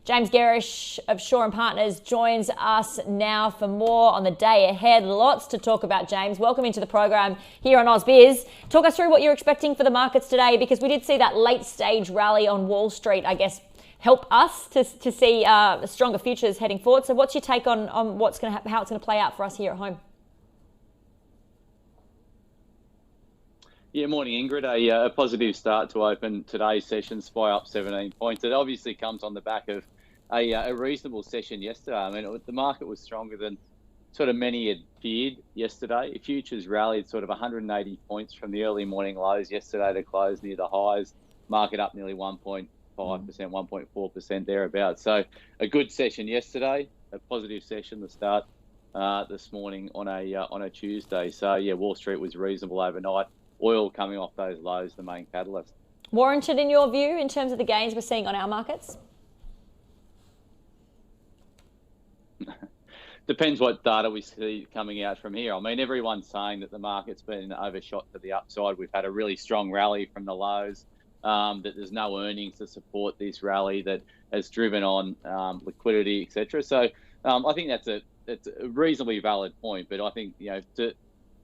James Gerrish of Shaw and Partners joins us now for more on the day ahead. Lots to talk about, James. Welcome into the program here on Ausbiz. Talk us through what you're expecting for the markets today, because we did see that late stage rally on Wall Street, I guess, help us to see stronger futures heading forward. So what's your take on how it's going to play out for us here at home? Yeah, morning, Ingrid. A positive start to open today's session, SPY up 17 points. It obviously comes on the back of a reasonable session yesterday. I mean, the market was stronger than sort of many had feared yesterday. Futures rallied sort of 180 points from the early morning lows yesterday to close near the highs. Market up nearly 1.5%, 1.4% thereabouts. So a good session yesterday, a positive session to start this morning on a Tuesday. So yeah, Wall Street was reasonable overnight. Oil coming off those lows, the main catalyst. Warranted in your view in terms of the gains we're seeing on our markets? Depends what data we see coming out from here. I mean, everyone's saying that the market's been overshot to the upside. We've had a really strong rally from the lows, that there's no earnings to support this rally that has driven on liquidity, etc. So I think that's a reasonably valid point, but I think,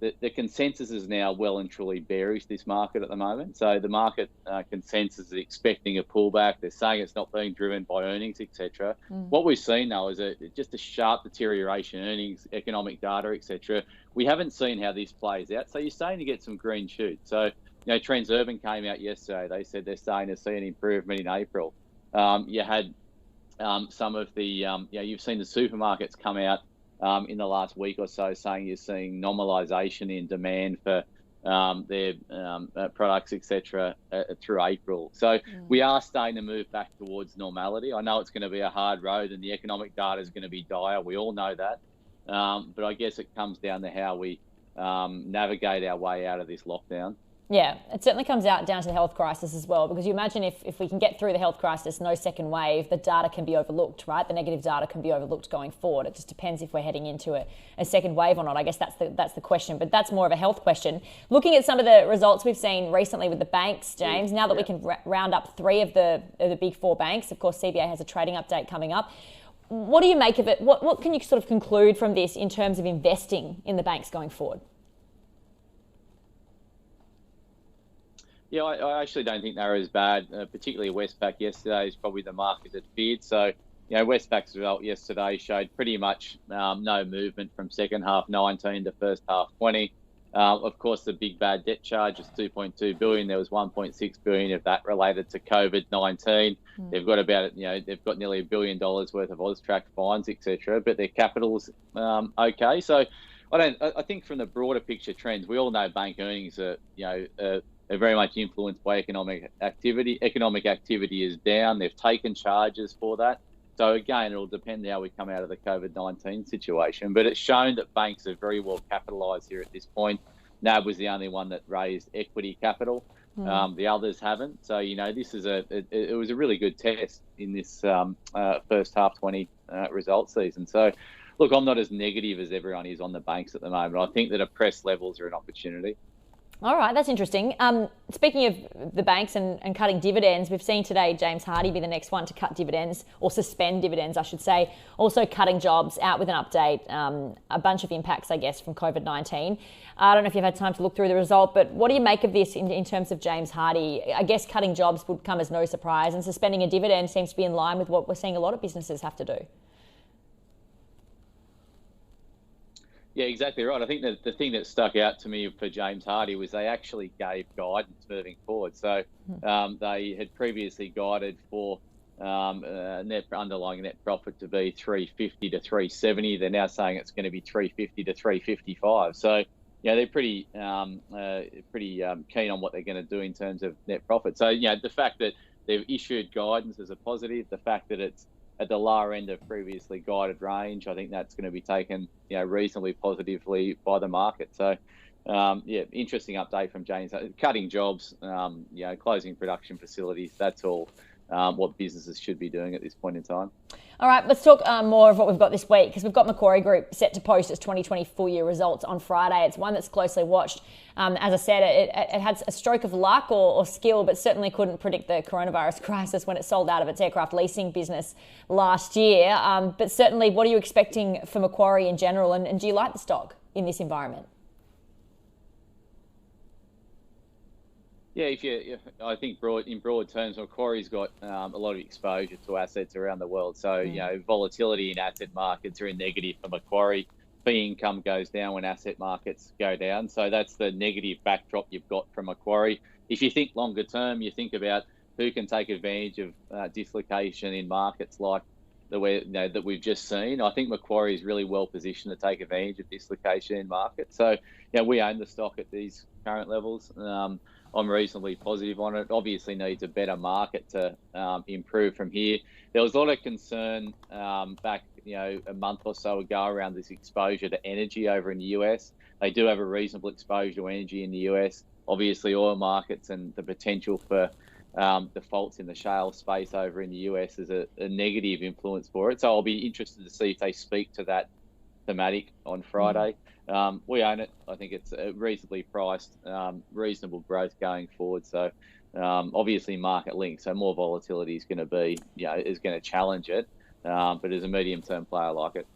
the consensus is now well and truly bearish, this market at the moment. So the market consensus is expecting a pullback. They're saying it's not being driven by earnings, etc. What we've seen, though, is just a sharp deterioration in earnings, economic data, etc. We haven't seen how this plays out. So you're starting to get some green shoots. So, Transurban came out yesterday. They said they're starting to see an improvement in April. You had some of the, you've seen the supermarkets come out in the last week or so, saying you're seeing normalisation in demand for their products, etc., through April. So we are starting to move back towards normality. I know it's going to be a hard road and the economic data is going to be dire. We all know that. But I guess it comes down to how we navigate our way out of this lockdown. Yeah, it certainly comes down to the health crisis as well, because you imagine if we can get through the health crisis, no second wave, the data can be overlooked, right? The negative data can be overlooked going forward. It just depends if we're heading into a second wave or not. I guess that's the question, but that's more of a health question. Looking at some of the results we've seen recently with the banks, James, now that we can round up three of the big four banks, of course, CBA has a trading update coming up. What do you make of it? What can you sort of conclude from this in terms of investing in the banks going forward? Yeah, I actually don't think they were as bad, particularly Westpac yesterday is probably the market that feared. So, Westpac's result yesterday showed pretty much no movement from second half 19 to first half 20. Of course, the big bad debt charge is 2.2 billion. There was 1.6 billion of that related to COVID-19. They've got they've got nearly $1 billion worth of AUSTRAC fines, etc. But their capital's okay. So I think from the broader picture trends, we all know bank earnings are very much influenced by economic activity. Economic activity is down. They've taken charges for that. So again, it'll depend how we come out of the COVID-19 situation. But it's shown that banks are very well capitalised here at this point. NAB was the only one that raised equity capital. The others haven't. So, this is it was a really good test in this first half 20 results season. So, look, I'm not as negative as everyone is on the banks at the moment. I think that oppressed levels are an opportunity. All right, that's interesting. Speaking of the banks and cutting dividends, we've seen today James Hardie be the next one to cut dividends, or suspend dividends, I should say. Also cutting jobs, out with an update, a bunch of impacts, I guess, from COVID-19. I don't know if you've had time to look through the result, but what do you make of this in terms of James Hardie? I guess cutting jobs would come as no surprise, and suspending a dividend seems to be in line with what we're seeing a lot of businesses have to do. Yeah, exactly right. I think that the thing that stuck out to me for James Hardie was they actually gave guidance moving forward. So they had previously guided for underlying net profit to be 350 to 370. They're now saying it's going to be 350 to 355. So they're pretty keen on what they're going to do in terms of net profit. So the fact that they've issued guidance is a positive. The fact that it's at the lower end of previously guided range, I think that's going to be taken, reasonably positively by the market. So, interesting update from James. Cutting jobs, closing production facilities, that's all what businesses should be doing at this point in time. All right, let's talk more of what we've got this week, because we've got Macquarie Group set to post its 2020 full-year results on Friday. It's one that's closely watched. As I said, it had a stroke of luck or skill, but certainly couldn't predict the coronavirus crisis when it sold out of its aircraft leasing business last year. But certainly, what are you expecting for Macquarie in general, and do you like the stock in this environment? Yeah, I think in broad terms, Macquarie's got a lot of exposure to assets around the world. So, volatility in asset markets are in negative for Macquarie. Fee income goes down when asset markets go down. So that's the negative backdrop you've got from Macquarie. If you think longer term, you think about who can take advantage of dislocation in markets like the way that we've just seen. I think Macquarie is really well positioned to take advantage of dislocation in markets. So, we own the stock at these current levels. I'm reasonably positive on it. Obviously needs a better market to improve from here. There was a lot of concern back, a month or so ago around this exposure to energy over in the US. They do have a reasonable exposure to energy in the US. Obviously, oil markets and the potential for defaults in the shale space over in the US is a negative influence for it. So I'll be interested to see if they speak to that thematic on Friday. We own it. I think it's reasonably priced, reasonable growth going forward. So obviously market linked, so more volatility is going to be, is going to challenge it. But as a medium-term player, I like it.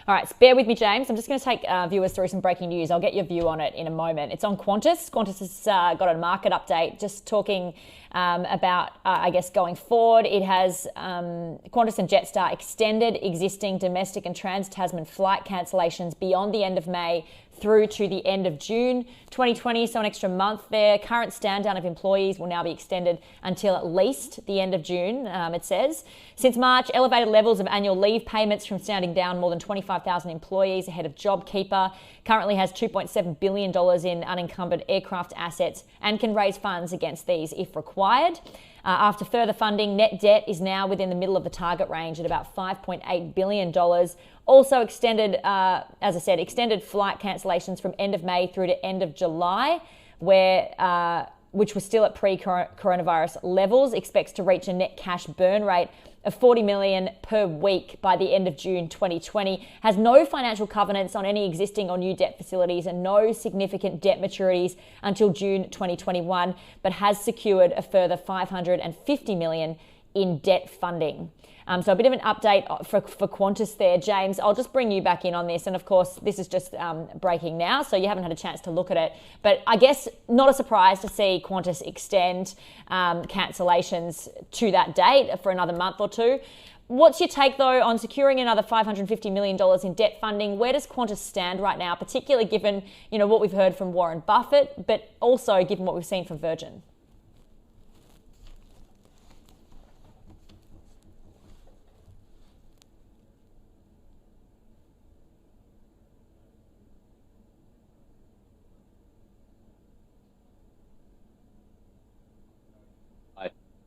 All right, so bear with me, James. I'm just going to take viewers through some breaking news. I'll get your view on it in a moment. It's on Qantas. Qantas has got a market update just talking about, going forward. It has Qantas and Jetstar extended existing domestic and trans-Tasman flight cancellations beyond the end of May through to the end of June 2020, so an extra month there. Current stand down of employees will now be extended until at least the end of June, it says. Since March, elevated levels of annual leave payments from standing down more than 25,000 employees ahead of JobKeeper. Currently has $2.7 billion in unencumbered aircraft assets and can raise funds against these if required. After further funding, net debt is now within the middle of the target range at about $5.8 billion. Also extended, as I said, extended flight cancellations from end of May through to end of July, which was still at pre-coronavirus levels, expects to reach a net cash burn rate of $40 million per week by the end of June 2020, has no financial covenants on any existing or new debt facilities and no significant debt maturities until June 2021, but has secured a further $550 million in debt funding. So a bit of an update for Qantas there. James, I'll just bring you back in on this. And of course, this is just breaking now, so you haven't had a chance to look at it. But I guess not a surprise to see Qantas extend cancellations to that date for another month or two. What's your take, though, on securing another $550 million in debt funding? Where does Qantas stand right now, particularly given what we've heard from Warren Buffett, but also given what we've seen from Virgin?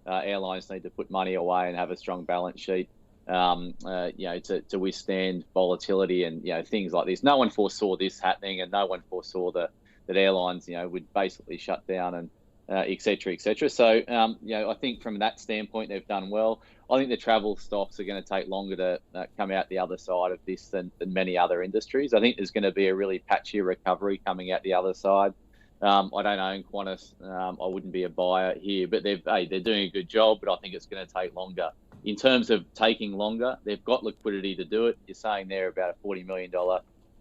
Airlines need to put money away and have a strong balance sheet, to withstand volatility and things like this. No one foresaw this happening, and no one foresaw that airlines would basically shut down and et cetera, et cetera. So I think from that standpoint they've done well. I think the travel stocks are going to take longer to come out the other side of this than many other industries. I think there's going to be a really patchy recovery coming out the other side. I don't own Qantas. I wouldn't be a buyer here, but they're doing a good job, but I think it's going to take longer. In terms of taking longer, they've got liquidity to do it. You're saying they're about a $40 million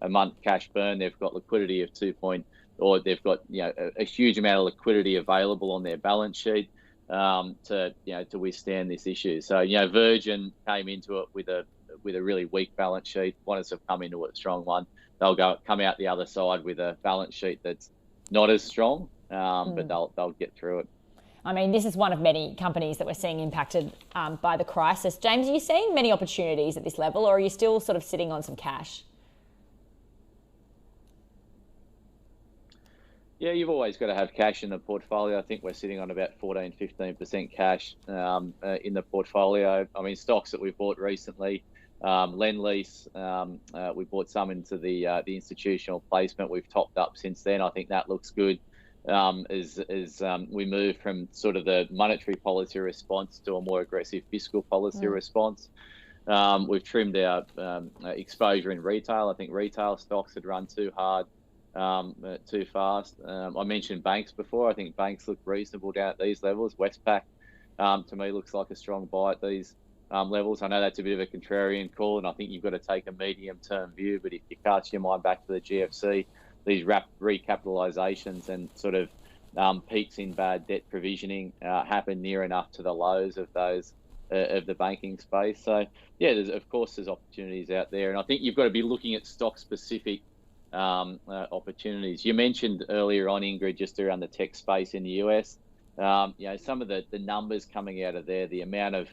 a month cash burn. They've got liquidity of they've got a huge amount of liquidity available on their balance sheet to withstand this issue. So Virgin came into it with a really weak balance sheet. Qantas have come into it a strong one. They'll come out the other side with a balance sheet that's not as strong, but they'll get through it. I mean, this is one of many companies that we're seeing impacted by the crisis. James, are you seeing many opportunities at this level, or are you still sort of sitting on some cash? Yeah, you've always got to have cash in the portfolio. I think we're sitting on about 14-15% cash in the portfolio. I mean, stocks that we've bought recently, Lend-Lease, we bought some into the institutional placement. We've topped up since then. I think that looks good. as we move from sort of the monetary policy response to a more aggressive fiscal policy response. We've trimmed our exposure in retail. I think retail stocks had run too hard, too fast. I mentioned banks before. I think banks look reasonable down at these levels. Westpac, to me, looks like a strong buy at these levels. I know that's a bit of a contrarian call, and I think you've got to take a medium-term view. But if you cast your mind back to the GFC, these recapitalisations and sort of peaks in bad debt provisioning happen near enough to the lows of those of the banking space. So yeah, there's opportunities out there, and I think you've got to be looking at stock-specific opportunities. You mentioned earlier on, Ingrid, just around the tech space in the US. Some of the numbers coming out of there, the amount of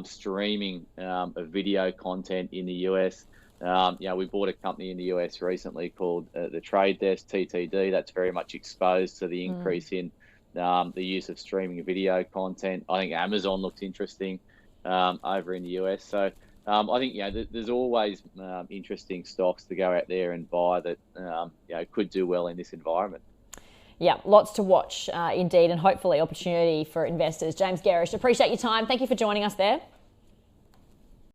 streaming of video content in the US. We bought a company in the US recently called the Trade Desk, TTD. That's very much exposed to the increase in the use of streaming video content. I think Amazon looks interesting over in the US. So I think there's always interesting stocks to go out there and buy that could do well in this environment. Yeah, lots to watch indeed, and hopefully opportunity for investors. James Gerrish, appreciate your time. Thank you for joining us there.